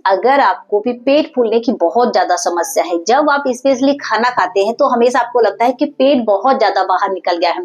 अगर आपको भी पेट फूलने की बहुत ज्यादा समस्या है, जब आप स्पेशली खाना खाते हैं तो हमेशा आपको लगता है कि पेट बहुत ज्यादा बाहर निकल गया है,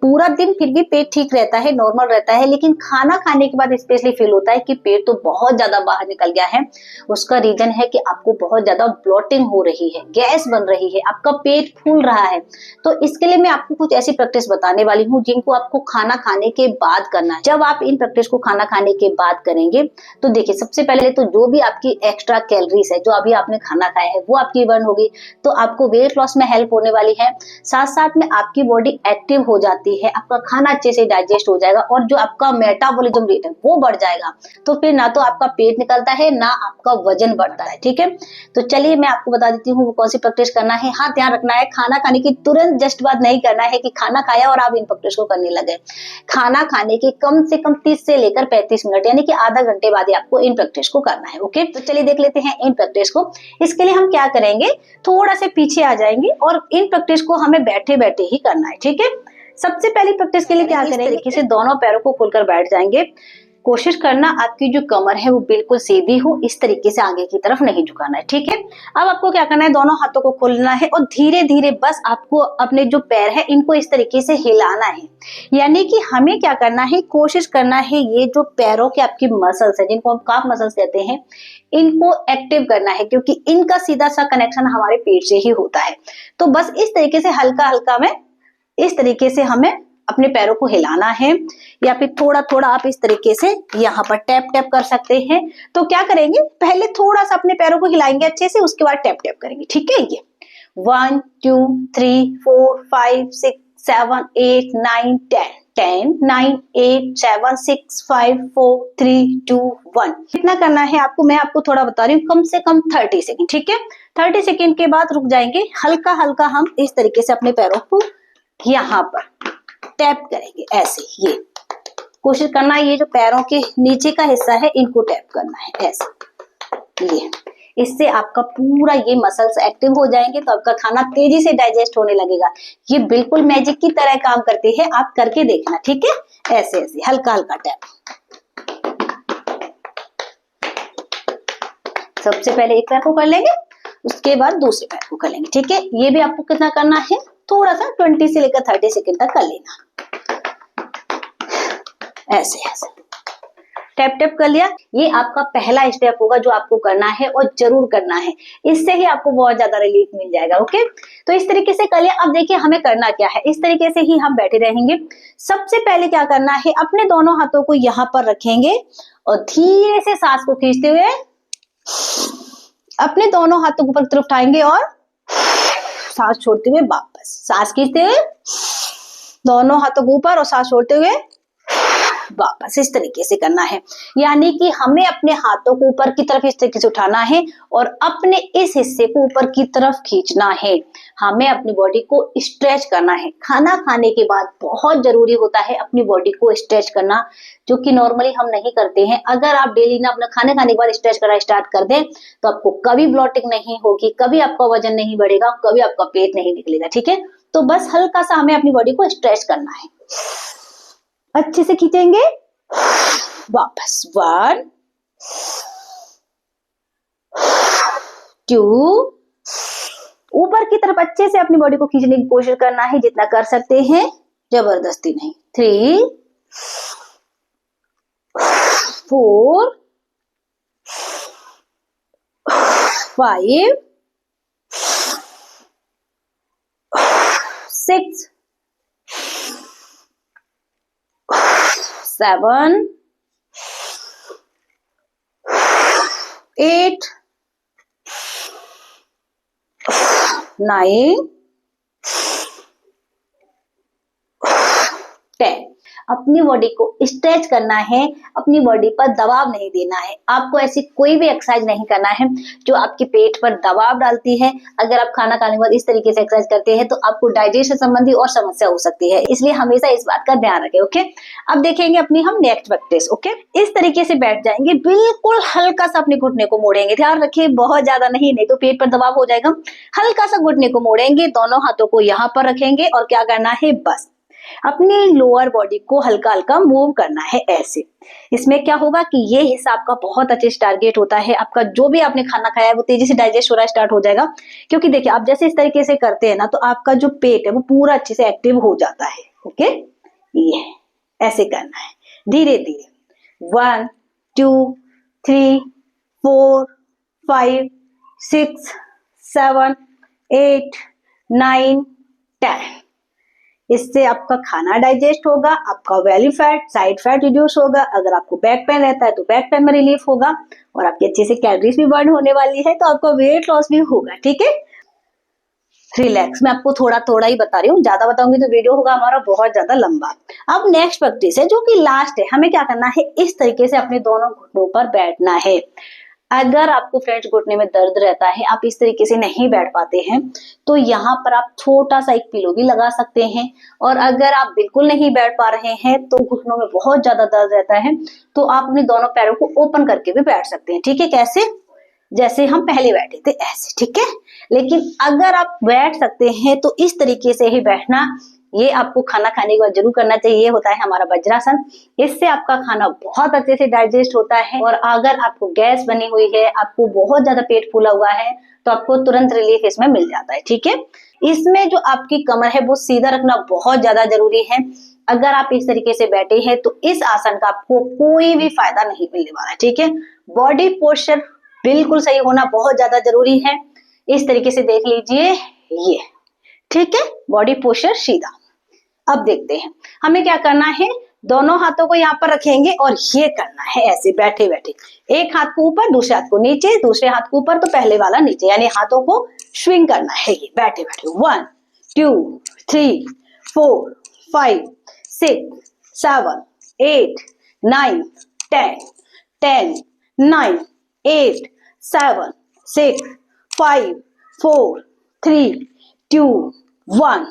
पूरा दिन फिर भी पेट ठीक रहता है, नॉर्मल रहता है, लेकिन खाना खाने के बाद स्पेशली फील होता है कि पेट तो बहुत ज्यादा बाहर निकल गया है, उसका रीजन है कि आपको बहुत ज्यादा ब्लोटिंग हो रही है, गैस बन रही है, आपका पेट फूल रहा है। तो इसके लिए मैं आपको कुछ ऐसी प्रैक्टिस बताने वाली हूँ जिनको आपको खाना खाने के बाद करना है। जब आप इन प्रैक्टिस को खाना खाने के बाद करेंगे तो देखिए, सबसे पहले तो जो भी आपकी एक्स्ट्रा कैलोरीज है जो अभी आपने खाना खाया है वो आपकी बर्न होगी, तो आपको वेट लॉस में हेल्प होने वाली है। साथ साथ में आपकी बॉडी एक्टिव हो जाती है, आपका खाना अच्छे से डाइजेस्ट हो जाएगा और जो आपका मेटाबॉलिज्म रेट है वो बढ़ जाएगा। तो फिर ना तो आपका पेट निकलता है ना आपका वजन बढ़ता है। ठीक है, तो चलिए मैं आपको बता देती हूँ वो कौन सी प्रैक्टिस करना है। हाँ, ध्यान रखना है, खाना खाने की तुरंत जस्ट बाद नहीं करना है कि खाना खाया और आप इन प्रैक्टिस को करने लगे। खाना खाने के कम से कम 30 से लेकर 35 मिनट यानी कि आधा घंटे बाद ही आपको इन प्रैक्टिस को करना है। ओके, तो चलिए देख लेते हैं इन प्रैक्टिस को। इसके लिए हम क्या करेंगे, थोड़ा से पीछे आ जाएंगे और इन प्रैक्टिस को हमें बैठे बैठे ही करना है। ठीक है, सबसे पहली प्रैक्टिस के लिए क्या करेंगे, इस तरीके से दोनों पैरों को खोलकर बैठ जाएंगे। कोशिश करना आपकी जो कमर है वो बिल्कुल सीधी हो, इस तरीके से आगे की तरफ नहीं झुकाना है। ठीक है, अब आपको क्या करना है, दोनों हाथों को खोलना है और धीरे धीरे बस आपको अपने जो पैर है इनको इस तरीके से हिलाना है। यानी कि हमें क्या करना है, कोशिश करना है ये जो पैरों के आपकी मसल्स है जिनको हम काफ मसल्स कहते हैं, इनको एक्टिव करना है, क्योंकि इनका सीधा सा कनेक्शन हमारे पेट से ही होता है। तो बस इस तरीके से हल्का हल्का में इस तरीके से हमें अपने पैरों को हिलाना है, या फिर थोड़ा थोड़ा आप इस तरीके से यहाँ पर टैप टैप कर सकते हैं। तो क्या करेंगे, पहले थोड़ा सा अपने पैरों को हिलाएंगे अच्छे से, उसके बाद टैप टैप करेंगे। ठीक है, ये 1 2 3 4 5 6 7 8 9 10 10 9 8 7 6 5 4 3 2 1। कितना करना है आपको, मैं आपको थोड़ा बता रही हूँ, कम से कम 30 सेकेंड। ठीक है, 30 सेकेंड के बाद रुक जाएंगे, हल्का हल्का हम इस तरीके से अपने पैरों को यहाँ पर टैप करेंगे ऐसे। ये कोशिश करना है, ये जो पैरों के नीचे का हिस्सा है इनको टैप करना है ऐसे। ये इससे आपका पूरा ये मसल्स एक्टिव हो जाएंगे, तो आपका खाना तेजी से डाइजेस्ट होने लगेगा। ये बिल्कुल मैजिक की तरह काम करती है, आप करके देखना। ठीक है, ऐसे ऐसे हल्का हल्का टैप। सबसे पहले एक पैर को कर लेंगे, उसके बाद दूसरे पैर को कर लेंगे। ठीक है, ये भी आपको कितना करना है, थोड़ा सा 20 से लेकर 30 सेकेंड तक कर लेना, ऐसे ऐसे टैप टैप कर लिया। ये आपका पहला स्टेप होगा जो आपको करना है और जरूर करना है, इससे ही आपको बहुत ज्यादा रिलीफ मिल जाएगा। ओके, तो इस तरीके से कर लिया। अब देखिए हमें करना क्या है, इस तरीके से ही हम बैठे रहेंगे। सबसे पहले क्या करना है, अपने दोनों हाथों को यहाँ पर रखेंगे और धीरे से सांस को खींचते हुए अपने दोनों हाथों को ऊपर की तरफ उठाएंगे और सांस छोड़ते हुए वापस, सांस खींचते हुए दोनों हाथों को ऊपर और सांस छोड़ते हुए वापस, इस तरीके से करना है। यानी कि हमें अपने हाथों को ऊपर की तरफ इस तरीके से उठाना है और अपने इस हिस्से को ऊपर की तरफ खींचना है। हमें अपनी बॉडी को स्ट्रेच करना है। खाना खाने के बाद बहुत जरूरी होता है अपनी बॉडी को स्ट्रेच करना, जो कि नॉर्मली हम नहीं करते हैं। अगर आप डेली ना अपना खाने खाने के बाद स्ट्रेच करना स्टार्ट कर दें तो आपको कभी ब्लोटिंग नहीं होगी, कभी आपका वजन नहीं बढ़ेगा, कभी आपका पेट नहीं निकलेगा। ठीक है, तो बस हल्का सा हमें अपनी बॉडी को स्ट्रेच करना है। अच्छे से खींचेंगे, वापस 1 2, ऊपर की तरफ अच्छे से अपनी बॉडी को खींचने की कोशिश करना है, जितना कर सकते हैं, जबरदस्ती नहीं। 3 4 5 6 7 8 9 10। अपनी बॉडी को स्ट्रेच करना है, अपनी बॉडी पर दबाव नहीं देना है। आपको ऐसी कोई भी एक्सरसाइज नहीं करना है जो आपके पेट पर दबाव डालती है। अगर आप खाना खाने के बाद इस तरीके से एक्सरसाइज करते हैं तो आपको डाइजेशन संबंधी और समस्या हो सकती है, इसलिए हमेशा इस बात का ध्यान रखें। ओके, अब देखेंगे अपनी हम नेक्स्ट प्रैक्टिस। ओके, इस तरीके से बैठ जाएंगे, बिल्कुल हल्का सा अपने घुटने को मोड़ेंगे। ध्यान रखिए, बहुत ज्यादा नहीं तो पेट पर दबाव हो जाएगा। हल्का सा घुटने को मोड़ेंगे, दोनों हाथों को यहाँ पर रखेंगे और क्या करना है, बस अपने लोअर बॉडी को हल्का हल्का मूव करना है ऐसे। इसमें क्या होगा कि ये हिस्सा आपका बहुत अच्छे से टारगेट होता है, आपका जो भी आपने खाना खाया है वो तेजी से डाइजेस्ट हो रहा स्टार्ट हो जाएगा। क्योंकि देखिए आप जैसे इस तरीके से करते हैं ना तो आपका जो पेट है वो पूरा अच्छे से एक्टिव हो जाता है। ओके, ये ऐसे करना है धीरे धीरे। 1 2 3 4 5 6 7 8 9 10। इससे आपका खाना डाइजेस्ट होगा, आपका belly fat, side fat reduce होगा। अगर आपको बैक पेन रहता है तो बैक पेन में रिलीफ होगा और आपकी अच्छे से कैलोरीज भी बर्न होने वाली है, तो आपका वेट लॉस भी होगा। ठीक है, रिलैक्स। मैं आपको थोड़ा थोड़ा ही बता रही हूँ, ज्यादा बताऊंगी तो वीडियो होगा हमारा बहुत ज्यादा लंबा। अब नेक्स्ट प्रैक्टिस है जो कि लास्ट है। हमें क्या करना है, इस तरीके से अपने दोनों घुटनों पर बैठना है। अगर आपको फ्रेंड्स घुटने में दर्द रहता है, आप इस तरीके से नहीं बैठ पाते हैं, तो यहाँ पर आप छोटा सा एक पिलो भी लगा सकते हैं। और अगर आप बिल्कुल नहीं बैठ पा रहे हैं, तो घुटनों में बहुत ज्यादा दर्द रहता है, तो आप अपने दोनों पैरों को ओपन करके भी बैठ सकते हैं। ठीक है, कैसे? जैसे हम पहले बैठे थे ऐसे। ठीक है, लेकिन अगर आप बैठ सकते हैं तो इस तरीके से ही बैठना। ये आपको खाना खाने के बाद जरूर करना चाहिए। ये होता है हमारा वज्रासन। इससे आपका खाना बहुत अच्छे से डाइजेस्ट होता है। और अगर आपको गैस बनी हुई है, आपको बहुत ज्यादा पेट फूला हुआ है, तो आपको तुरंत रिलीफ इसमें मिल जाता है। ठीक है, इसमें जो आपकी कमर है वो सीधा रखना बहुत ज्यादा जरूरी है। अगर आप इस तरीके से बैठे हैं तो इस आसन का आपको कोई भी फायदा नहीं मिलने वाला है। ठीक है, बॉडी पोस्चर बिल्कुल सही होना बहुत ज्यादा जरूरी है। इस तरीके से देख लीजिए ये। ठीक है, बॉडी पोस्चर सीधा। अब देखते हैं हमें क्या करना है। दोनों हाथों को यहाँ पर रखेंगे और ये करना है ऐसे बैठे बैठे। एक हाथ को ऊपर, दूसरे हाथ को नीचे, दूसरे हाथ को ऊपर तो पहले वाला नीचे, यानी हाथों को स्विंग करना है ये बैठे बैठे। 1 2 3 4 5 6 7 8 9 10 10 9 8 7 6 5 4 3 2 1।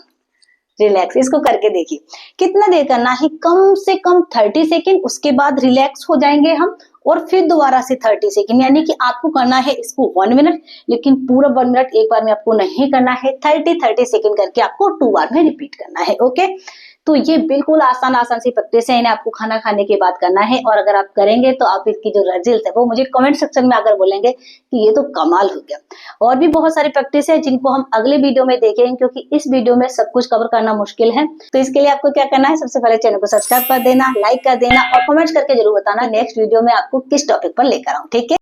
रिलैक्स। इसको करके देखिए कितना देर करना है, कम से कम 30 सेकेंड। उसके बाद रिलैक्स हो जाएंगे हम और फिर दोबारा से 30 सेकेंड, यानी कि आपको करना है इसको 1 मिनट, लेकिन पूरा 1 मिनट एक बार में आपको नहीं करना है। 30 सेकेंड करके आपको 2 बार में रिपीट करना है। ओके, तो ये बिल्कुल आसान आसान सी प्रैक्टिस है, इन्हें आपको खाना खाने के बाद करना है। और अगर आप करेंगे तो आप इसकी जो रिजल्ट है वो मुझे कमेंट सेक्शन में आकर बोलेंगे कि ये तो कमाल हो गया। और भी बहुत सारी प्रैक्टिस है जिनको हम अगले वीडियो में देखेंगे, क्योंकि इस वीडियो में सब कुछ कवर करना मुश्किल है। तो इसके लिए आपको क्या करना है, सबसे पहले चैनल को सब्सक्राइब कर देना, लाइक कर देना और कमेंट करके जरूर बताना नेक्स्ट वीडियो में आपको किस टॉपिक पर लेकर आऊं। ठीक है।